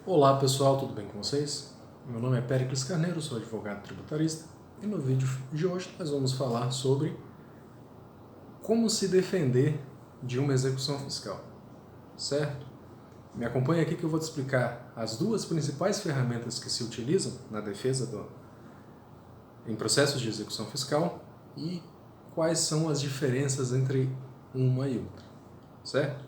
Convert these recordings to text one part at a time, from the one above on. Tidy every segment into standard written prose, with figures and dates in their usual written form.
Olá pessoal, tudo bem com vocês? Meu nome é Péricles Carneiro, sou advogado tributarista e no vídeo de hoje nós vamos falar sobre como se defender de uma execução fiscal, certo? Me acompanha aqui que eu vou te explicar as duas principais ferramentas que se utilizam na defesa em processos de execução fiscal e quais são as diferenças entre uma e outra, certo?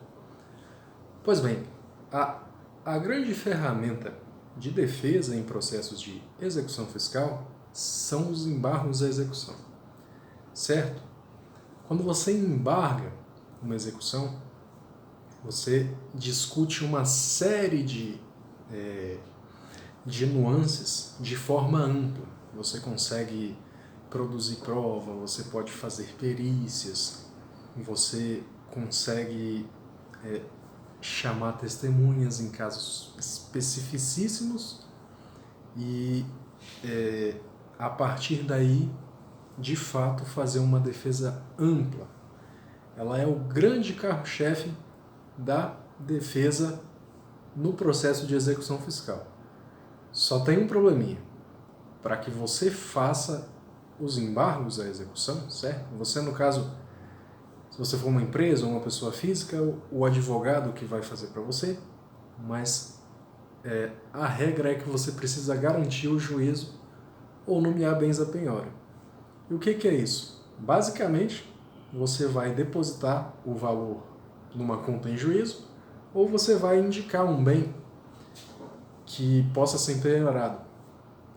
Pois bem, a grande ferramenta de defesa em processos de execução fiscal são os embargos à execução, certo? Quando você embarga uma execução, você discute uma série de nuances de forma ampla. Você consegue produzir prova, você pode fazer perícias, você consegue chamar testemunhas em casos especificíssimos e, a partir daí, de fato, fazer uma defesa ampla. Ela é o grande carro-chefe da defesa no processo de execução fiscal. Só tem um probleminha. Para que você faça os embargos à execução, certo? Você, no caso, se você for uma empresa ou uma pessoa física, o advogado que vai fazer para você, mas a regra é que você precisa garantir o juízo ou nomear bens a penhora. E o que é isso? Basicamente, você vai depositar o valor numa conta em juízo ou você vai indicar um bem que possa ser penhorado.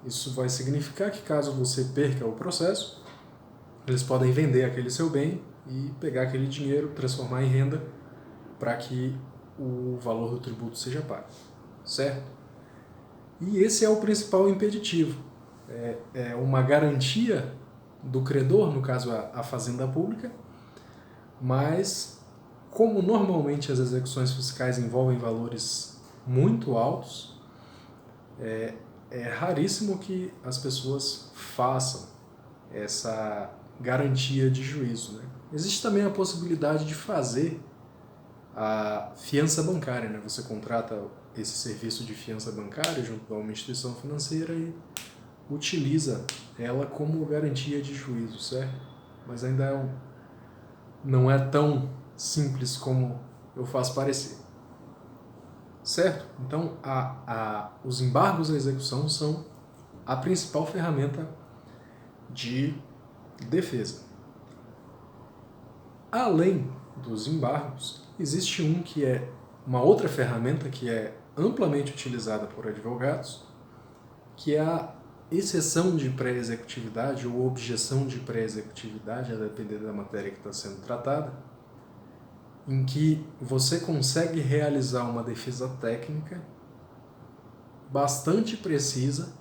Isso vai significar que caso você perca o processo, eles podem vender aquele seu bem e pegar aquele dinheiro, transformar em renda para que o valor do tributo seja pago, certo? E esse é o principal impeditivo. É uma garantia do credor, no caso a fazenda pública, mas como normalmente as execuções fiscais envolvem valores muito altos, é raríssimo que as pessoas façam essa garantia de juízo, né? Existe também a possibilidade de fazer a fiança bancária, né? Você contrata esse serviço de fiança bancária junto a uma instituição financeira e utiliza ela como garantia de juízo, certo? Mas ainda não é tão simples como eu faço parecer, certo? Então, os embargos à execução são a principal ferramenta de defesa. Além dos embargos, existe uma outra ferramenta que é amplamente utilizada por advogados, que é a exceção de pré-executividade ou objeção de pré-executividade, a depender da matéria que está sendo tratada, em que você consegue realizar uma defesa técnica bastante precisa,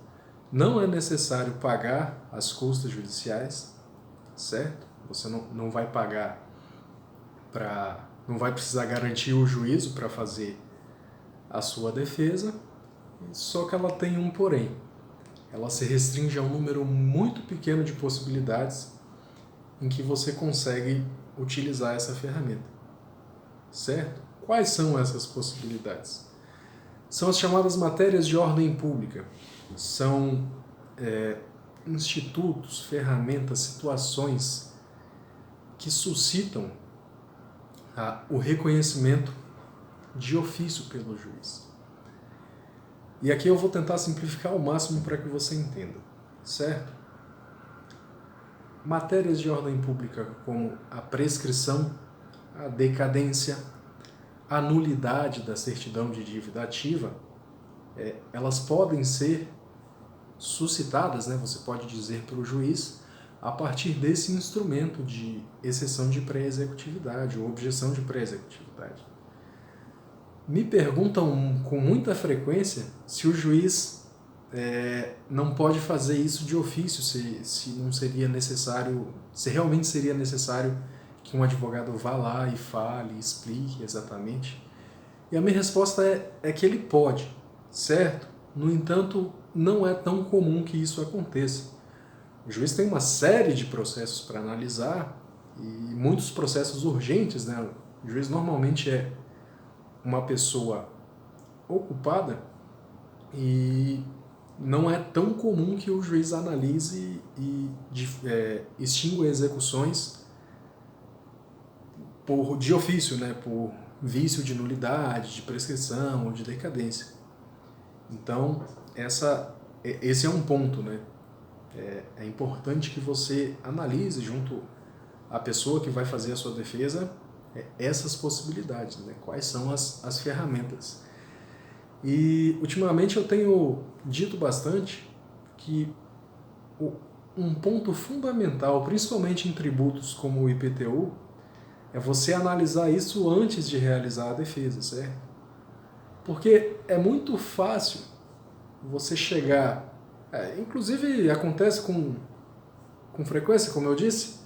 não é necessário pagar as custas judiciais, certo? Você não vai pagar não vai precisar garantir o juízo para fazer a sua defesa, só que ela tem um porém. Ela se restringe a um número muito pequeno de possibilidades em que você consegue utilizar essa ferramenta, certo? Quais são essas possibilidades? São as chamadas matérias de ordem pública. São institutos, ferramentas, situações que suscitam o reconhecimento de ofício pelo juiz. E aqui eu vou tentar simplificar ao máximo para que você entenda, certo? Matérias de ordem pública como a prescrição, a decadência, a nulidade da certidão de dívida ativa, elas podem ser suscitadas, né? Você pode dizer para o juiz, a partir desse instrumento de exceção de pré-executividade ou objeção de pré-executividade. Me perguntam com muita frequência se o juiz não pode fazer isso de ofício, se não seria necessário, se realmente seria necessário que um advogado vá lá e fale, explique exatamente. E a minha resposta é que ele pode, certo? No entanto, não é tão comum que isso aconteça. O juiz tem uma série de processos para analisar e muitos processos urgentes, né? O juiz normalmente é uma pessoa ocupada e não é tão comum que o juiz analise e extingua execuções de ofício, né, por vício de nulidade, de prescrição ou de decadência. Então, esse é um ponto, né? É importante que você analise junto à pessoa que vai fazer a sua defesa essas possibilidades, né? Quais são as ferramentas. E, ultimamente, eu tenho dito bastante que um ponto fundamental, principalmente em tributos como o IPTU, é você analisar isso antes de realizar a defesa, certo? Porque é muito fácil você chegar... inclusive, acontece com frequência, como eu disse,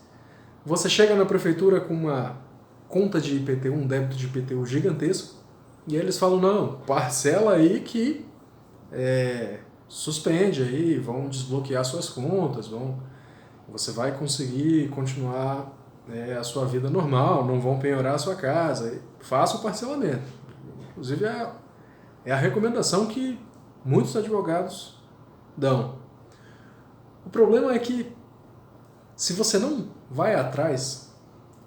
você chega na prefeitura com uma conta de IPTU, um débito de IPTU gigantesco, e eles falam, não, parcela aí que suspende aí, vão desbloquear suas contas, você vai conseguir continuar a sua vida normal, não vão penhorar a sua casa, faça o parcelamento. Inclusive é a recomendação que muitos advogados dão. O problema é que se você não vai atrás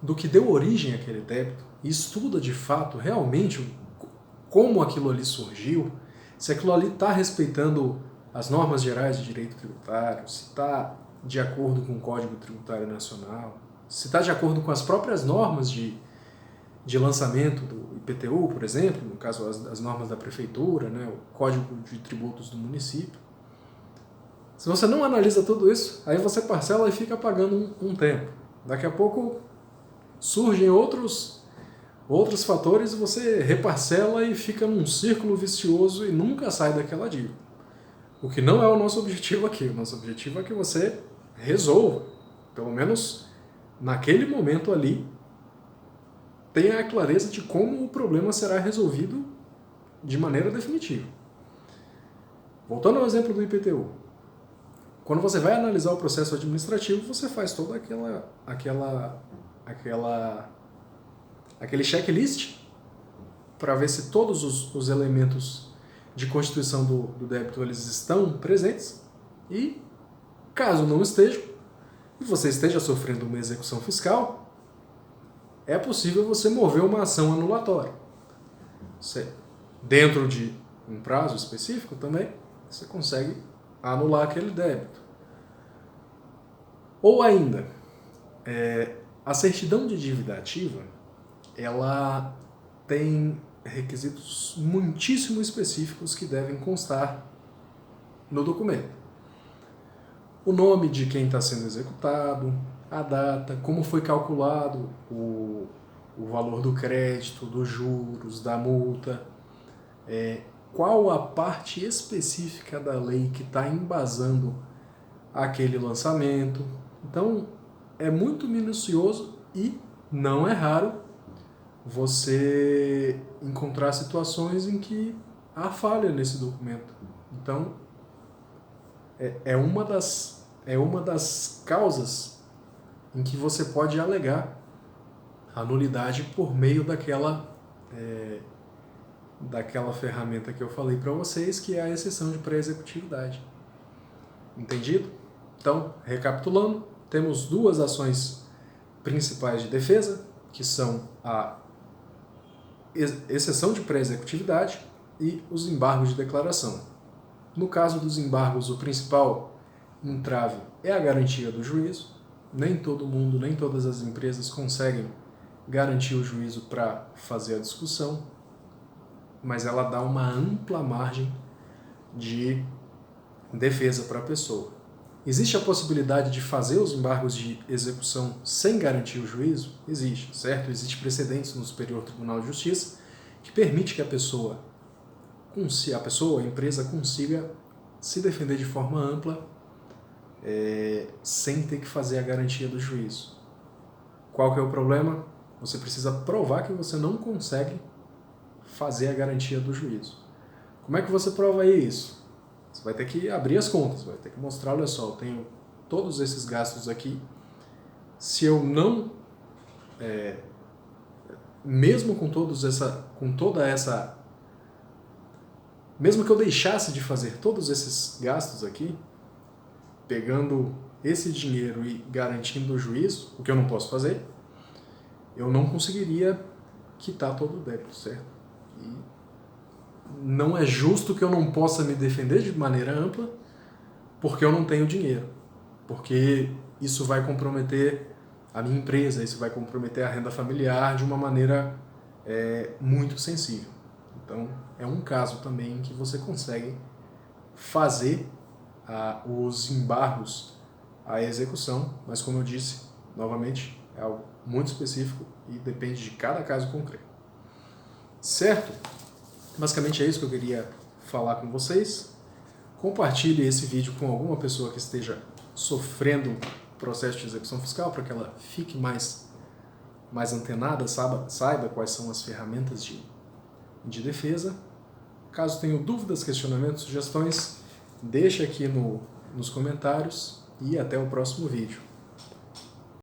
do que deu origem àquele débito e estuda de fato, realmente, como aquilo ali surgiu, se aquilo ali está respeitando as normas gerais de direito tributário, se está de acordo com o Código Tributário Nacional, se está de acordo com as próprias normas de lançamento do IPTU, por exemplo, no caso as normas da prefeitura, né, o Código de Tributos do município. Se você não analisa tudo isso, aí você parcela e fica pagando um tempo. Daqui a pouco surgem outros fatores e você reparcela e fica num círculo vicioso e nunca sai daquela dívida. O que não é o nosso objetivo aqui. O nosso objetivo é que você resolva, pelo menos naquele momento ali, tenha a clareza de como o problema será resolvido de maneira definitiva. Voltando ao exemplo do IPTU. Quando você vai analisar o processo administrativo, você faz toda aquele checklist para ver se todos os elementos de constituição do débito eles estão presentes e, caso não estejam, e você esteja sofrendo uma execução fiscal, é possível você mover uma ação anulatória. Dentro de um prazo específico também, você consegue anular aquele débito. Ou ainda, a certidão de dívida ativa, ela tem requisitos muitíssimo específicos que devem constar no documento. O nome de quem está sendo executado, a data, como foi calculado o valor do crédito, dos juros, da multa, qual a parte específica da lei que está embasando aquele lançamento. Então, é muito minucioso e não é raro você encontrar situações em que há falha nesse documento. Então, é uma das causas em que você pode alegar a nulidade por meio daquela ferramenta que eu falei para vocês, que é a exceção de pré-executividade. Entendido? Então, recapitulando, temos duas ações principais de defesa, que são a exceção de pré-executividade e os embargos de declaração. No caso dos embargos, o principal entrave é a garantia do juízo. Nem todo mundo, nem todas as empresas conseguem garantir o juízo para fazer a discussão, mas ela dá uma ampla margem de defesa para a pessoa. Existe a possibilidade de fazer os embargos de execução sem garantir o juízo? Existe, certo? Existe precedentes no Superior Tribunal de Justiça que permite que a empresa consiga se defender de forma ampla sem ter que fazer a garantia do juízo. Qual que é o problema? Você precisa provar que você não consegue fazer a garantia do juízo. Como é que você prova isso? Você vai ter que abrir as contas, vai ter que mostrar, olha só, eu tenho todos esses gastos aqui. Se eu não, mesmo com toda essa mesmo que eu deixasse de fazer todos esses gastos aqui, pegando esse dinheiro e garantindo o juízo, o que eu não posso fazer, eu não conseguiria quitar todo o débito, certo? E não é justo que eu não possa me defender de maneira ampla porque eu não tenho dinheiro, porque isso vai comprometer a minha empresa, isso vai comprometer a renda familiar de uma maneira muito sensível. Então, é um caso também em que você consegue fazer os embargos à execução, mas como eu disse, novamente, é algo muito específico e depende de cada caso concreto. Certo? Basicamente é isso que eu queria falar com vocês. Compartilhe esse vídeo com alguma pessoa que esteja sofrendo processo de execução fiscal para que ela fique mais antenada, saiba quais são as ferramentas de defesa. Caso tenha dúvidas, questionamentos, sugestões, deixe aqui nos comentários e até o próximo vídeo.